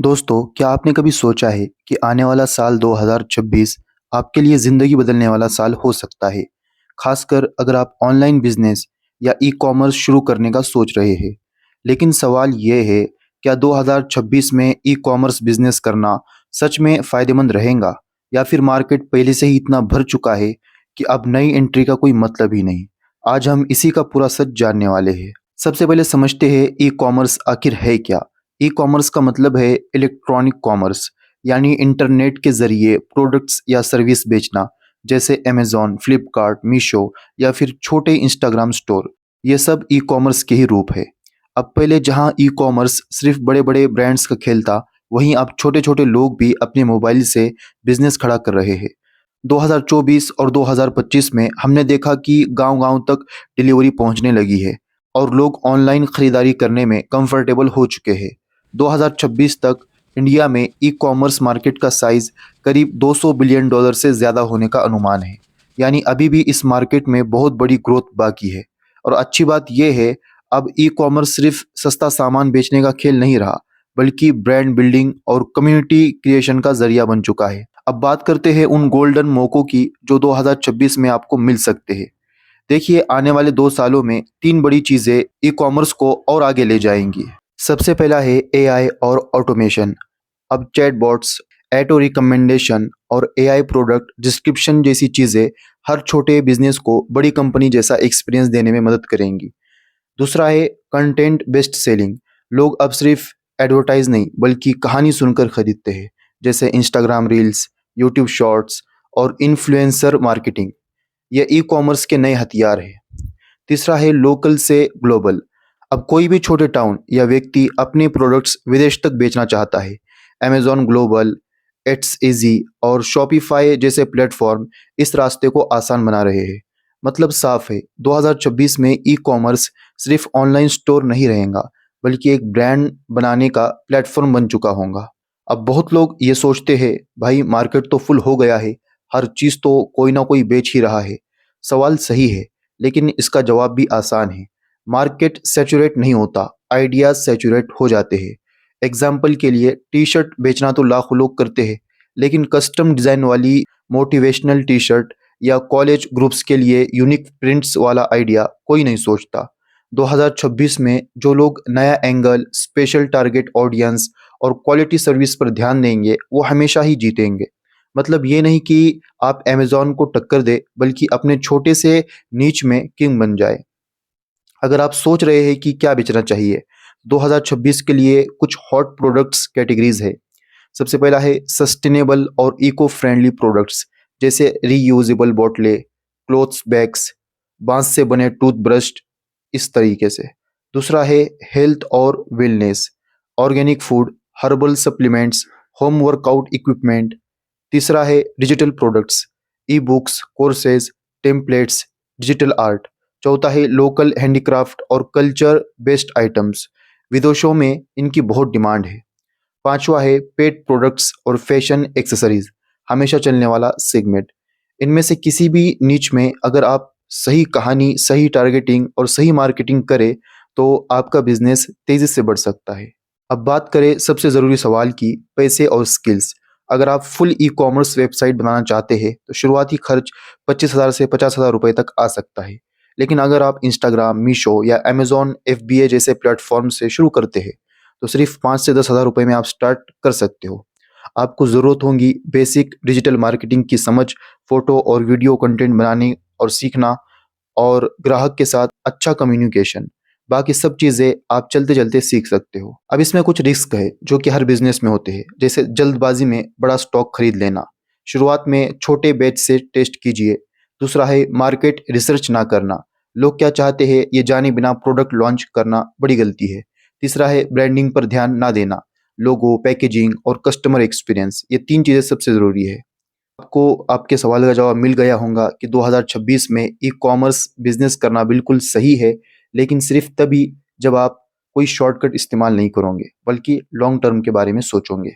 दोस्तों, क्या आपने कभी सोचा है कि आने वाला साल 2026 आपके लिए ज़िंदगी बदलने वाला साल हो सकता है? खासकर अगर आप ऑनलाइन बिज़नेस या ई-कॉमर्स शुरू करने का सोच रहे हैं। लेकिन सवाल ये है, क्या 2026 में ई-कॉमर्स बिज़नेस करना सच में फ़ायदेमंद रहेगा? या फिर मार्केट पहले से ही इतना भर चुका है कि अब नई एंट्री का कोई मतलब ही नहीं? आज हम इसी का पूरा सच जानने वाले हैं। सबसे पहले समझते हैं ई-कॉमर्स आखिर है क्या? ई कॉमर्स का मतलब है इलेक्ट्रॉनिक कॉमर्स, यानी इंटरनेट के जरिए प्रोडक्ट्स या सर्विस बेचना, जैसे अमेजॉन, फ्लिपकार्ट, मीशो या फिर छोटे इंस्टाग्राम स्टोर। ये सब ई कॉमर्स के ही रूप है। अब पहले जहां ई कॉमर्स सिर्फ बड़े बड़े ब्रांड्स का खेल था, वहीं अब छोटे छोटे लोग भी अपने मोबाइल से बिजनेस खड़ा कर रहे हैं। 2024 और 2025 में हमने देखा कि गांव-गांव तक डिलीवरी पहुंचने लगी है और लोग ऑनलाइन खरीदारी करने में कंफर्टेबल हो चुके हैं। 2026 तक इंडिया में ई-कॉमर्स मार्केट का साइज करीब $200 बिलियन से ज़्यादा होने का अनुमान है। यानी अभी भी इस मार्केट में बहुत बड़ी ग्रोथ बाकी है। और अच्छी बात यह है, अब ई-कॉमर्स सिर्फ सस्ता सामान बेचने का खेल नहीं रहा, बल्कि ब्रांड बिल्डिंग और कम्युनिटी क्रिएशन का जरिया बन चुका है। अब बात करते हैं उन गोल्डन मौकों की जो 2026 में आपको मिल सकते हैं। देखिए, आने वाले 2 सालों में 3 बड़ी चीज़ें ई कॉमर्स को और आगे ले जाएंगी। सबसे पहला है एआई और ऑटोमेशन। अब चैटबॉट्स, ऑटो रिकमेंडेशन और एआई प्रोडक्ट डिस्क्रिप्शन जैसी चीज़ें हर छोटे बिजनेस को बड़ी कंपनी जैसा एक्सपीरियंस देने में मदद करेंगी। दूसरा है कंटेंट बेस्ड सेलिंग। लोग अब सिर्फ एडवर्टाइज नहीं, बल्कि कहानी सुनकर खरीदते हैं, जैसे इंस्टाग्राम रील्स, यूट्यूब शॉर्ट्स और इन्फ्लुएंसर मार्केटिंग। ये ई कॉमर्स के नए हथियार हैं। तीसरा है लोकल से ग्लोबल। अब कोई भी छोटे टाउन या व्यक्ति अपने प्रोडक्ट्स विदेश तक बेचना चाहता है। अमेजॉन ग्लोबल, इट्स इजी और शॉपिफाई जैसे प्लेटफॉर्म इस रास्ते को आसान बना रहे हैं। मतलब साफ है, 2026 में ई कॉमर्स सिर्फ ऑनलाइन स्टोर नहीं रहेगा, बल्कि एक ब्रांड बनाने का प्लेटफॉर्म बन चुका होगा। अब बहुत लोग ये सोचते हैं, भाई मार्केट तो फुल हो गया है, हर चीज़ तो कोई ना कोई बेच ही रहा है। सवाल सही है, लेकिन इसका जवाब भी आसान है। मार्केट सैचुरेट नहीं होता, आइडियाज सैचुरेट हो जाते हैं। एग्जाम्पल के लिए, टी शर्ट बेचना तो लाखों लोग करते हैं, लेकिन कस्टम डिज़ाइन वाली मोटिवेशनल टी शर्ट या कॉलेज ग्रुप्स के लिए यूनिक प्रिंट्स वाला आइडिया कोई नहीं सोचता। 2026 में जो लोग नया एंगल, स्पेशल टारगेट ऑडियंस और क्वालिटी सर्विस पर ध्यान देंगे, वो हमेशा ही जीतेंगे। मतलब ये नहीं कि आप अमेज़न को टक्कर दें, बल्कि अपने छोटे से नीच में किंग बन जाए। अगर आप सोच रहे हैं कि क्या बेचना चाहिए, 2026 के लिए कुछ हॉट प्रोडक्ट्स कैटेगरीज है। सबसे पहला है सस्टेनेबल और इको फ्रेंडली प्रोडक्ट्स, जैसे रीयूजेबल बोतलें, क्लोथ्स बैग्स, बांस से बने टूथब्रश, इस तरीके से। दूसरा है हेल्थ और wellness, organic food, herbal supplements, home workout equipment. तीसरा है digital products, e books, courses, templates, digital art. चौथा है लोकल हैंडीक्राफ्ट और कल्चर बेस्ड आइटम्स, विदेशों में इनकी बहुत डिमांड है। पांचवा है पेट प्रोडक्ट्स और फैशन एक्सेसरीज, हमेशा चलने वाला सेगमेंट। इनमें से किसी भी नीच में अगर आप सही कहानी, सही टारगेटिंग और सही मार्केटिंग करें, तो आपका बिजनेस तेजी से बढ़ सकता है। अब बात करें सबसे ज़रूरी सवाल की, पैसे और स्किल्स। अगर आप फुल ई कॉमर्स वेबसाइट बनाना चाहते हैं, तो शुरुआती खर्च 25,000 से 50,000 रुपये तक आ सकता है। लेकिन अगर आप इंस्टाग्राम, मीशो या अमेजॉन एफबीए जैसे प्लेटफॉर्म से शुरू करते हैं, तो सिर्फ 5 से 10,000 रुपये में आप स्टार्ट कर सकते हो। आपको ज़रूरत होगी बेसिक डिजिटल मार्केटिंग की समझ, फ़ोटो और वीडियो कंटेंट बनाने और सीखना, और ग्राहक के साथ अच्छा कम्युनिकेशन। बाकी सब चीज़ें आप चलते-चलते सीख सकते हो। अब इसमें कुछ रिस्क है जो कि हर बिज़नेस में होते हैं, जैसे जल्दबाज़ी में बड़ा स्टॉक खरीद लेना। शुरुआत में छोटे बैच से टेस्ट कीजिए। दूसरा है मार्केट रिसर्च ना करना। लोग क्या चाहते हैं ये जाने बिना प्रोडक्ट लॉन्च करना बड़ी गलती है। तीसरा है ब्रांडिंग पर ध्यान ना देना। लोगो, पैकेजिंग और कस्टमर एक्सपीरियंस, ये 3 चीज़ें सबसे ज़रूरी है। आपको आपके सवाल का जवाब मिल गया होगा कि 2026 में ई-कॉमर्स बिज़नेस करना बिल्कुल सही है, लेकिन सिर्फ़ तभी जब आप कोई शॉर्टकट इस्तेमाल नहीं करोगे, बल्कि लॉन्ग टर्म के बारे में सोचोगे।